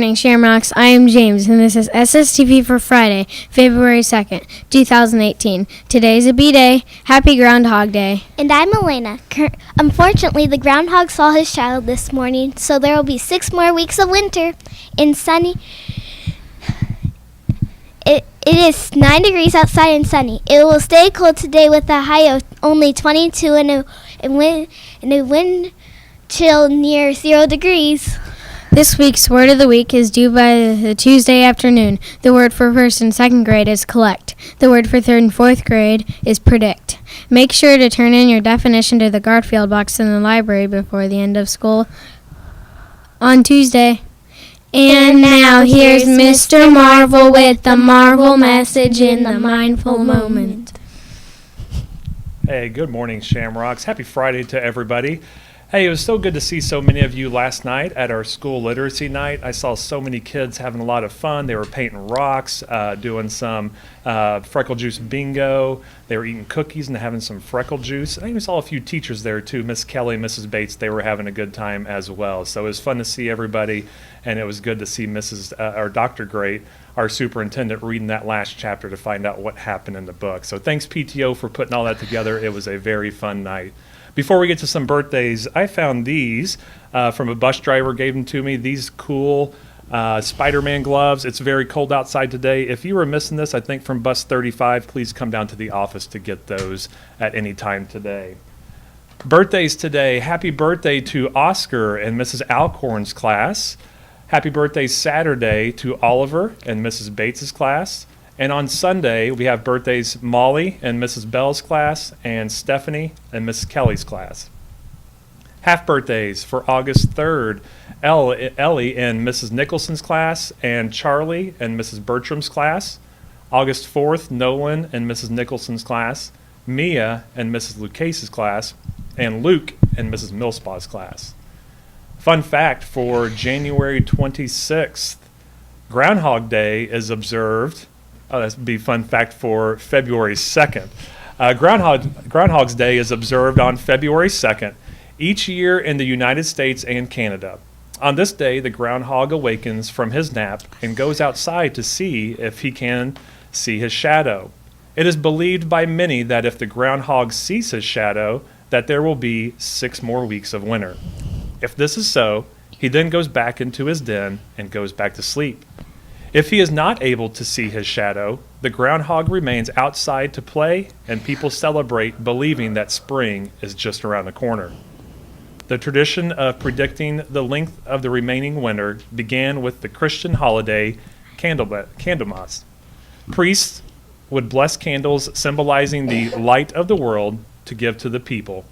morning, Shamrocks. I am James, and this is SSTV for Friday, February 2nd, 2018. Today's a B-Day. Happy Groundhog Day. And I'm Elena. Unfortunately, the groundhog saw his shadow this morning, so there will be 6 more weeks of winter. In sunny... It is 9 degrees outside and sunny. It will stay cold today with a high of only 22 and a wind chill near 0 degrees. This week's word of the week is due by the Tuesday afternoon. The word for first and second grade is collect. The word for third and fourth grade is predict. Make sure to turn in your definition to the Garfield box in the library before the end of school on Tuesday. And now here's Mr. Marvel with the Marvel message in the mindful moment. Hey, good morning, Shamrocks. Happy Friday to everybody. Hey, it was so good to see so many of you last night at our school literacy night. I saw so many kids having a lot of fun. They were painting rocks, doing some freckle juice bingo. They were eating cookies and having some freckle juice. I even saw a few teachers there too, Miss Kelly, Mrs. Bates. They were having a good time as well. So it was fun to see everybody, and it was good to see or Dr. Great, our superintendent, reading that last chapter to find out what happened in the book. So thanks PTO for putting all that together. It was a very fun night. Before we get to some birthdays, I found these from a bus driver, gave them to me. These cool Spider-Man gloves. It's very cold outside today. If you were missing this, I think from bus 35, please come down to the office to get those at any time today. Birthdays today. Happy birthday to Oscar and Mrs. Alcorn's class. Happy birthday Saturday to Oliver and Mrs. Bates's class. And on Sunday, we have birthdays Molly and Mrs. Bell's class and Stephanie and Mrs. Kelly's class. Half birthdays for August 3rd, Ellie and Mrs. Nicholson's class and Charlie and Mrs. Bertram's class. August 4th, Nolan and Mrs. Nicholson's class, Mia and Mrs. Lucase's class, and Luke and Mrs. Millspaugh's class. Fun fact for January 26th, Groundhog Day is observed. That would be a fun fact for February 2nd. Groundhog's Day is observed on February 2nd each year in the United States and Canada. On this day, the groundhog awakens from his nap and goes outside to see if he can see his shadow. It is believed by many that if the groundhog sees his shadow, that there will be 6 more weeks of winter. If this is so, he then goes back into his den and goes back to sleep. If he is not able to see his shadow, the groundhog remains outside to play, and people celebrate believing that spring is just around the corner. The tradition of predicting the length of the remaining winter began with the Christian holiday Candlemas. Priests would bless candles symbolizing the light of the world to give to the people.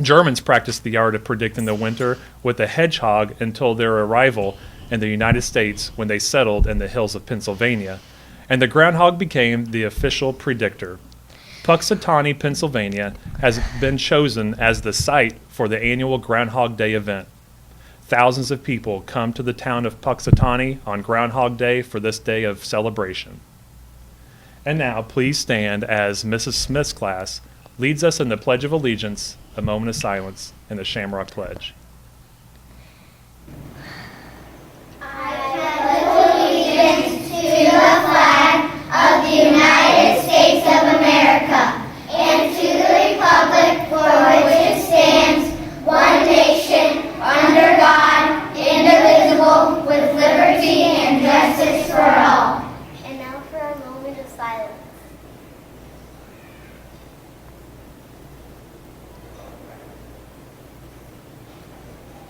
Germans practiced the art of predicting the winter with a hedgehog until their arrival in the United States when they settled in the hills of Pennsylvania, and the groundhog became the official predictor. Puxatawney, Pennsylvania has been chosen as the site for the annual Groundhog Day event. Thousands of people come to the town of Puxatawney on Groundhog Day for this day of celebration. And now, please stand as Mrs. Smith's class leads us in the Pledge of Allegiance, a moment of silence, and the Shamrock Pledge. To the flag of the United States of America and to the republic for which it stands, one nation, under God, indivisible, with liberty and justice for all. And now for a moment of silence.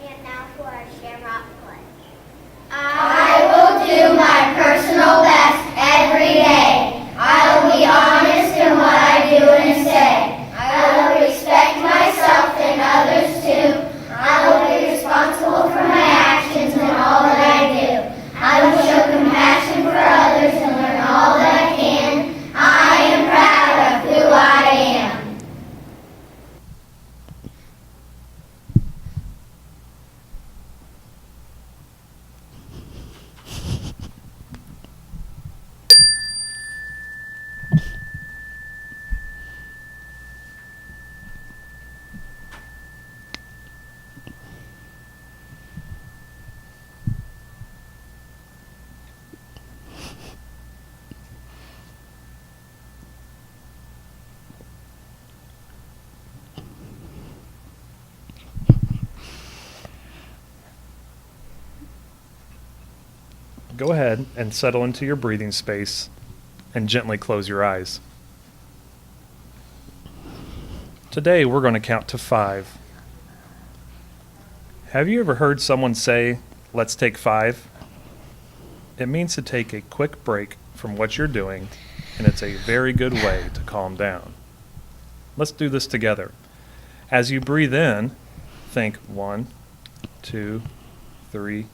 And now for our Shamrock Pledge. I will do my personal best every day. I will be honest in what I do and say. I will respect myself and others too. I will be responsible for my actions and all that I do. I will show compassion for others and learn all that I can. I am proud of who I am. go ahead and settle into your breathing space and gently close your eyes. Today we're going to count to 5. Have you ever heard someone say, "Let's take 5"? It means to take a quick break from what you're doing, and it's a very good way to calm down. Let's do this together. As you breathe in, think 1, 2, 3,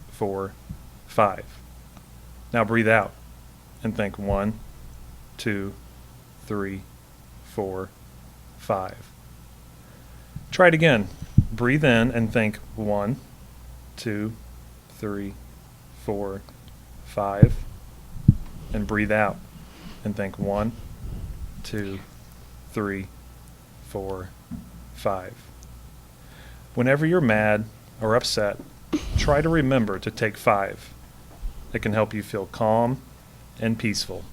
4, 5. Now breathe out and think 1, 2, 3, 4, 5. Try it again. Breathe in and think 1, 2, 3, 4, 5. And breathe out and think 1, 2, 3, 4, 5. Whenever you're mad or upset, try to remember to take 5. It can help you feel calm and peaceful.